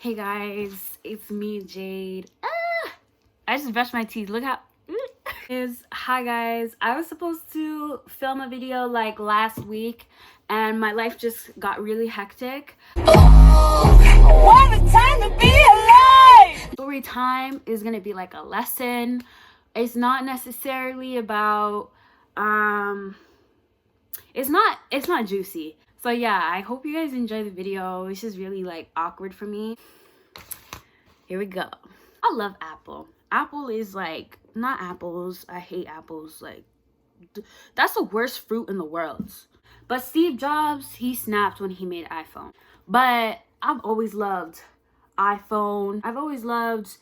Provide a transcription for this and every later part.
Hey guys, it's me, Jade. I just brushed my teeth. Look how hi guys. I was supposed to film a video like last week and my life just got really hectic. What a time to be alive! Story time is gonna be like a lesson. It's not necessarily about it's not juicy. So yeah, I hope you guys enjoy the video. It's just really like awkward for me. Here we go. I love Apple. Apple is like, not apples. I hate apples. Like, that's the worst fruit in the world. But Steve Jobs, he snapped when he made iPhone. But I've always loved iPhone. I've always loved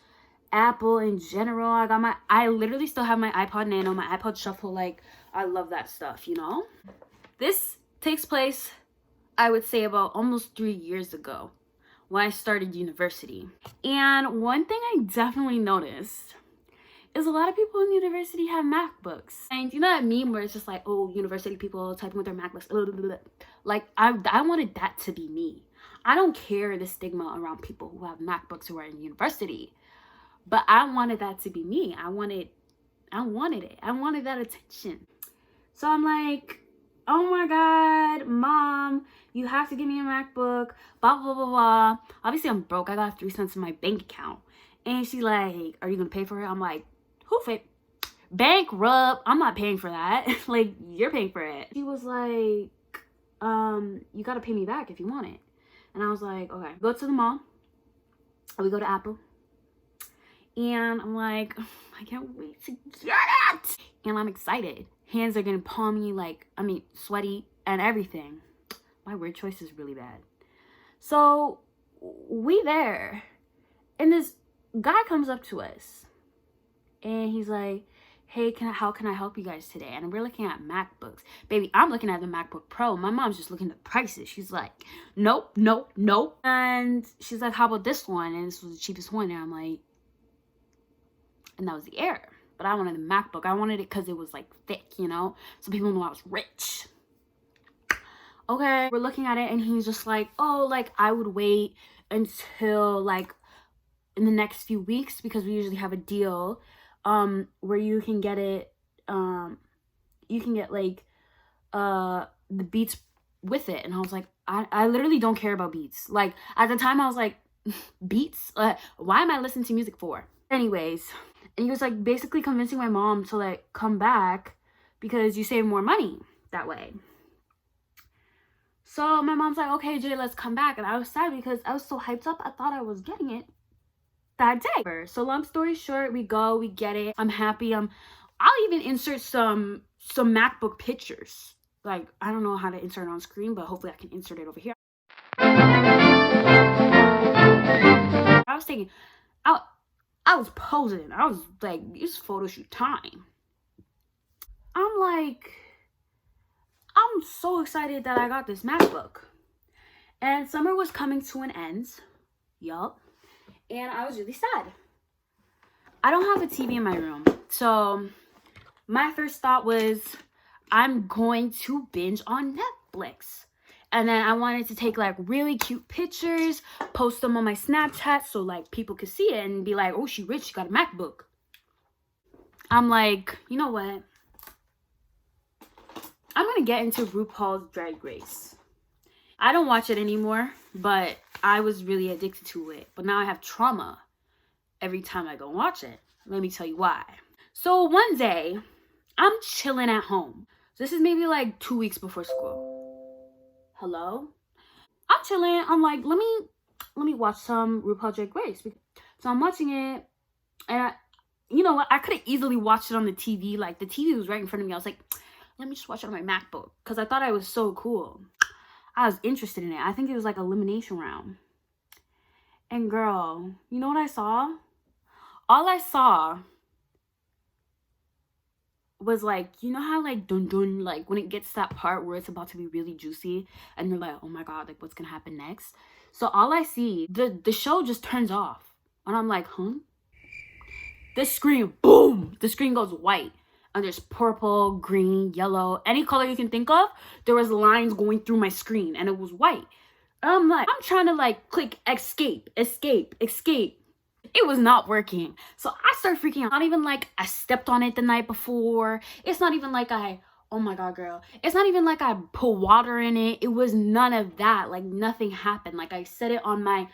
Apple in general. I literally still have my iPod Nano, my iPod Shuffle. Like, I love that stuff, you know? This takes place, I would say, about almost 3 years ago, when I started university. And one thing I definitely noticed is a lot of people in university have MacBooks. And you know that meme where it's just like, oh, university people typing with their MacBooks. Blah, blah, blah. Like, I wanted that to be me. I don't care the stigma around people who have MacBooks who are in university. But I wanted that to be me. I wanted it. I wanted that attention. So I'm like, oh my God, Mom, you have to give me a MacBook, blah, blah, blah, blah. Obviously, I'm broke. I got 3 cents in my bank account. And she's like, are you going to pay for it? I'm like, who paid? Bankrupt. I'm not paying for that. Like, you're paying for it. She was like, you got to pay me back if you want it. And I was like, okay. Go to the mall. We go to Apple. And I'm like, I can't wait to get it. And I'm excited. Hands are getting palmy, sweaty and everything. My word choice is really bad. So we there. And this guy comes up to us. And he's like, hey, how can I help you guys today? And we're looking at MacBooks. Baby, I'm looking at the MacBook Pro. My mom's just looking at the prices. She's like, nope, nope, nope. And she's like, how about this one? And this was the cheapest one. And I'm like, and that was the error. But I wanted a MacBook. I wanted it because it was like thick, you know? So people know I was rich. Okay, we're looking at it and he's just like, oh, like I would wait until like in the next few weeks because we usually have a deal where you can get it, you can get like the Beats with it. And I was like, I literally don't care about Beats. Like at the time I was like, Beats? Why am I listening to music for? Anyways, and he was like basically convincing my mom to like come back because you save more money that way. So my mom's like, okay, Jay, let's come back. And I was sad because I was so hyped up. I thought I was getting it that day. So long story short, we go, we get it. I'm happy. I'll even insert some MacBook pictures. Like, I don't know how to insert it on screen, but hopefully I can insert it over here. I was thinking, I was posing. I was like, it's photo shoot time. I'm like, I'm so excited that I got this MacBook. And summer was coming to an end. Yup. And I was really sad. I don't have a TV in my room. So my first thought was, I'm going to binge on Netflix. And then I wanted to take like really cute pictures, post them on my Snapchat so like people could see it and be like, oh, she rich, she got a MacBook. I'm like, you know what? I'm gonna get into RuPaul's Drag Race. I don't watch it anymore, but I was really addicted to it. But now I have trauma every time I go watch it. Let me tell you why. So one day, I'm chilling at home. This is maybe like 2 weeks before school. Hello? I'm chilling. I'm like, let me watch some RuPaul Drag Race. So I'm watching it, and you know what? I could have easily watched it on the TV. Like the TV was right in front of me. I was like, let me just watch it on my MacBook because I thought I was so cool. I was interested in it. I think it was like elimination round. And girl, you know what I saw? All I saw was like, you know how like dun dun, like when it gets to that part where it's about to be really juicy and you're like, oh my God, like what's gonna happen next? So all I see, the show just turns off. And I'm like, huh? This screen, boom, the screen goes white. And there's purple, green, yellow, any color you can think of. There was lines going through my screen and it was white. I'm like, I'm trying to like click escape, escape, escape. It was not working. So I started freaking out. Not even like I stepped on it the night before. It's not even like oh my God, girl. It's not even like I put water in it. It was none of that. Like nothing happened. Like I set it on my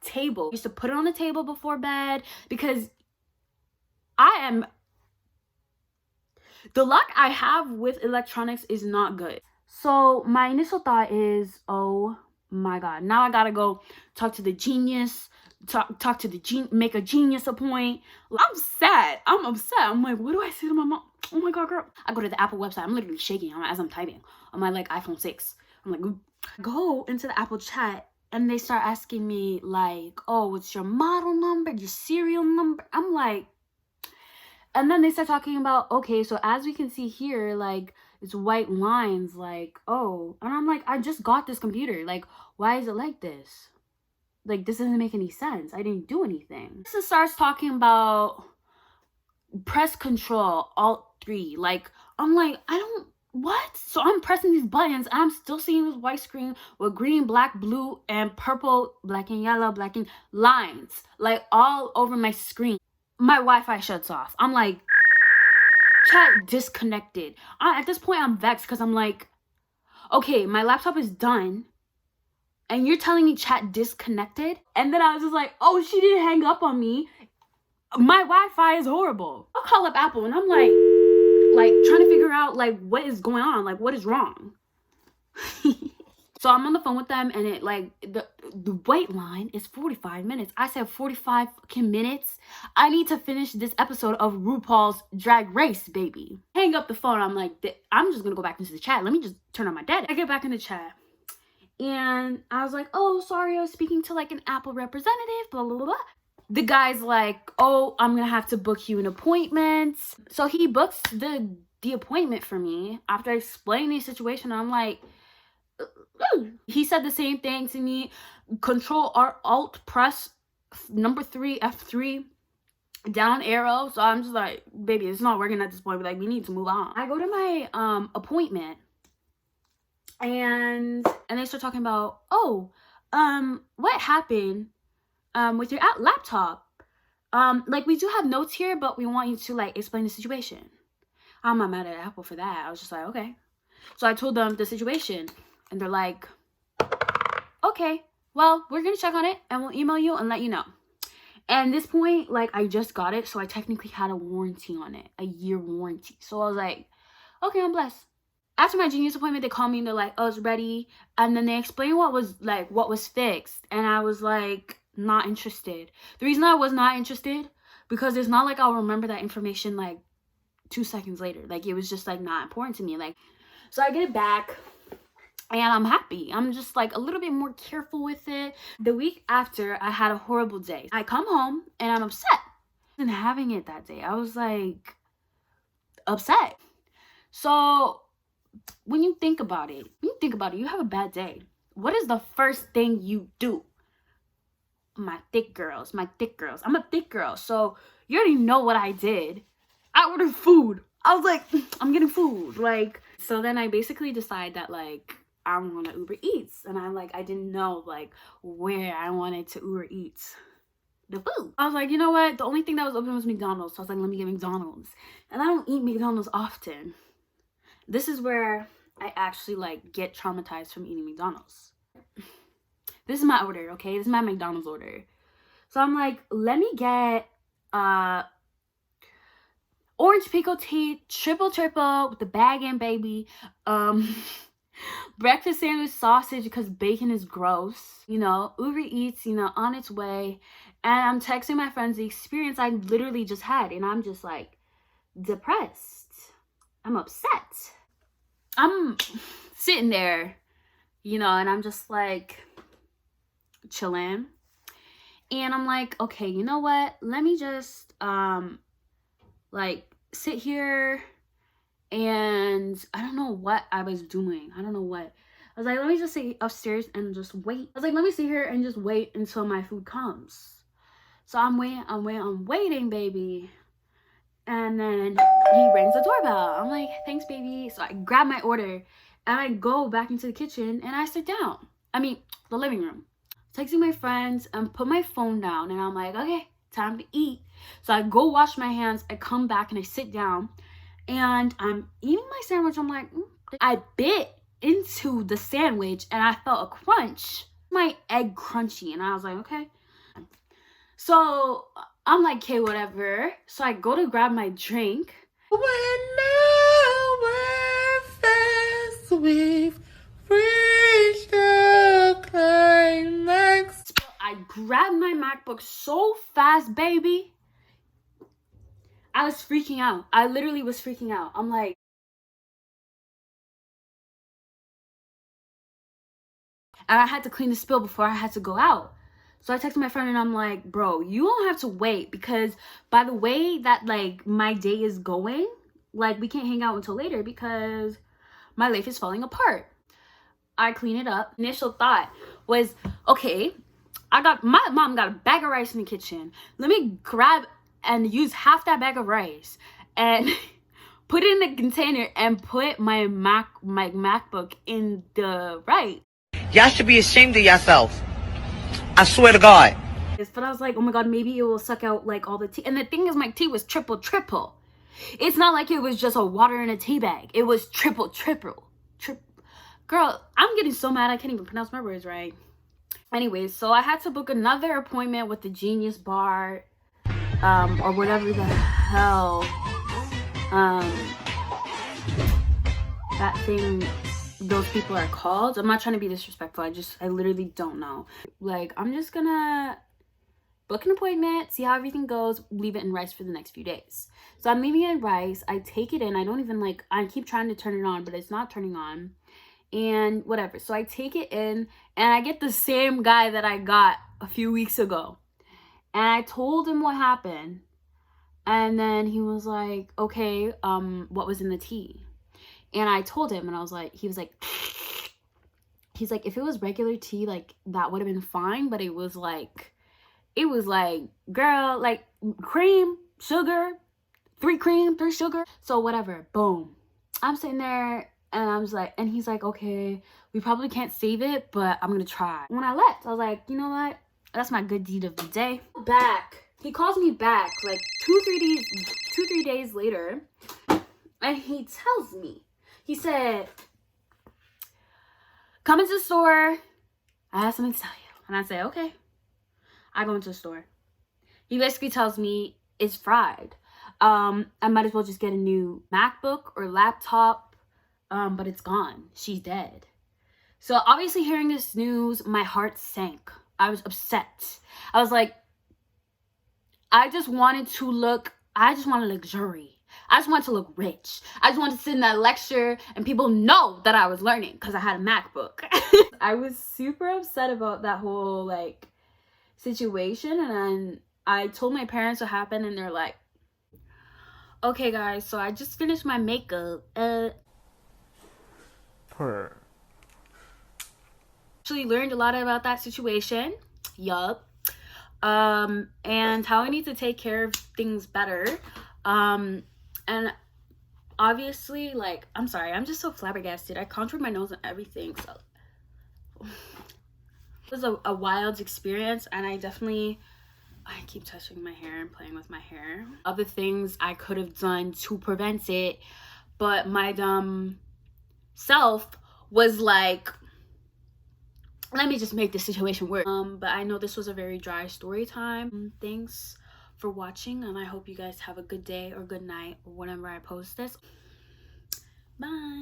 table. I used to put it on the table before bed because the luck I have with electronics is not good. So my initial thought is, oh my God, now I gotta go talk to the genius, talk to the make a genius appointment. I'm sad. I'm upset. I'm like, what do I say to my mom? Oh my God, girl. I go to the Apple website. I'm literally shaking as I'm typing on my like iPhone 6. I'm like, go into the Apple chat. And they start asking me like, oh, what's your model number, your serial number? I'm like, and then they start talking about, okay, so as we can see here, like, it's white lines, like, oh. And I'm like, I just got this computer. Like, why is it like this? Like, this doesn't make any sense. I didn't do anything. This starts talking about press Control, Alt 3. Like, I'm like, what? So I'm pressing these buttons and I'm still seeing this white screen with green, black, blue, and purple, black and yellow, black and lines, like all over my screen. My Wi-Fi shuts off. I'm like, chat disconnected. At this point, I'm vexed because I'm like, okay, my laptop is done and you're telling me chat disconnected? And then I was just like, oh, she didn't hang up on me. My Wi-Fi is horrible. I'll call up Apple and I'm like trying to figure out like what is going on, like what is wrong. So I'm on the phone with them and it like the wait line is 45 minutes. I said 45 fucking minutes. I need to finish this episode of RuPaul's Drag Race, baby. Hang up the phone. I'm like, I'm just gonna go back into the chat. Let me just turn on my data. I get back in the chat and I was like, oh, sorry, I was speaking to like an Apple representative, blah, blah, blah, blah. The guy's like, oh, I'm gonna have to book you an appointment. So he books the appointment for me after I explain the situation. I'm like, he said the same thing to me. Control or Alt press number 3 F3 down arrow. So I'm just like, baby, it's not working at this point. But like, we need to move on. I go to my appointment, and they start talking about, oh, what happened with your laptop? Like we do have notes here, but we want you to like explain the situation. I'm not mad at Apple for that. I was just like, okay. So I told them the situation. And they're like, okay, well, we're going to check on it and we'll email you and let you know. And at this point, like, I just got it. So I technically had a warranty on it, a year warranty. So I was like, okay, I'm blessed. After my genius appointment, they called me and they're like, oh, it's ready. And then they explained what was fixed. And I was like, not interested. The reason I was not interested, because it's not like I'll remember that information like 2 seconds later. Like, it was just like not important to me. Like, so I get it back. And I'm happy. I'm just like a little bit more careful with it. The week after, I had a horrible day. I come home and I'm upset. I wasn't having it that day. I was like upset. So when you think about it, you have a bad day. What is the first thing you do? My thick girls. I'm a thick girl. So you already know what I did. I ordered food. I was like, I'm getting food. Like, so then I basically decide that like, I want to Uber Eats. And I didn't know like where I wanted to Uber Eats the food. I was like, you know what? The only thing that was open was McDonald's. So I was like, let me get McDonald's. And I don't eat McDonald's often. This is where I actually like get traumatized from eating McDonald's. This is my order, okay? This is my McDonald's order. So I'm like, let me get orange pickle tea, triple with the bag in, baby. Breakfast sandwich sausage because bacon is gross. You know, Uber Eats, you know, on its way. And I'm texting my friends the experience I literally just had. And I'm just like depressed. I'm upset. I'm sitting there, you know, and I'm just like chilling. And I'm like, okay, you know what? Let me just like sit here. And I don't know what I was doing. I don't know what. I was like, let me just sit upstairs and just wait. I was like, let me sit here and just wait until my food comes. So I'm waiting, baby. And then he rings the doorbell. I'm like, thanks, baby. So I grab my order and I go back into the kitchen and I sit down. the living room, texting my friends and put my phone down, and I'm like, okay, time to eat. So I go wash my hands, I come back and I sit down and I'm eating my sandwich. I'm like, I bit into the sandwich and I felt a crunch. My egg crunchy, and I was like, okay. So I'm like, okay, whatever. So I go to grab my drink. When our fast we've reached the climax. I grabbed my MacBook so fast, baby. I was freaking out. I literally was freaking out. I'm like, and I had to clean the spill before I had to go out. So I texted my friend and I'm like, bro, you don't have to wait, because by the way that like my day is going, like we can't hang out until later because my life is falling apart. I clean it up. Initial thought was, okay, my mom got a bag of rice in the kitchen. Let me grab and use half that bag of rice and put it in the container and put my MacBook in the right. Y'all should be ashamed of yourself. I swear to God. But I was like, oh my God, maybe it will suck out like all the tea. And the thing is, my tea was triple. It's not like it was just a water in a tea bag. It was triple. Girl, I'm getting so mad I can't even pronounce my words right. Anyways, so I had to book another appointment with the Genius Bar, or whatever the hell, that thing, those people are called. I'm not trying to be disrespectful. I literally don't know. Like, I'm just gonna book an appointment, see how everything goes, leave it in rice for the next few days. So I'm leaving it in rice. I take it in. I don't even like, I keep trying to turn it on, but it's not turning on. And whatever. So I take it in and I get the same guy that I got a few weeks ago. And I told him what happened. And then he was like, okay, what was in the tea? And I told him, and I was like, he's like, if it was regular tea, like that would have been fine. But it was like, girl, like cream, sugar, 3 cream, 3 sugar. So whatever, boom. I'm sitting there and I was like, and he's like, okay, we probably can't save it, but I'm gonna try. When I left, I was like, you know what? That's my good deed of the day. He calls me back like 2-3 days later, and he tells me, he said, come into the store. I have something to tell you. And I say, okay. I go into the store. He basically tells me it's fried. I might as well just get a new MacBook or laptop. But it's gone. She's dead. So obviously hearing this news, my heart sank. I was upset. I was like, I just wanted luxury. I just wanted to look rich. I just wanted to sit in that lecture and people know that I was learning because I had a MacBook. I was super upset about that whole like situation, and I told my parents what happened, and they're like, okay guys, so I just finished my makeup. Actually learned a lot about that situation. Yup. And how I need to take care of things better. And obviously, like, I'm sorry, I'm just so flabbergasted. I contoured my nose and everything, so it was a wild experience. And I keep touching my hair and playing with my hair. Other things I could have done to prevent it, but my dumb self was like, let me just make the situation work. But I know this was a very dry story time. Thanks for watching, and I hope you guys have a good day or good night or whenever I post this. Bye.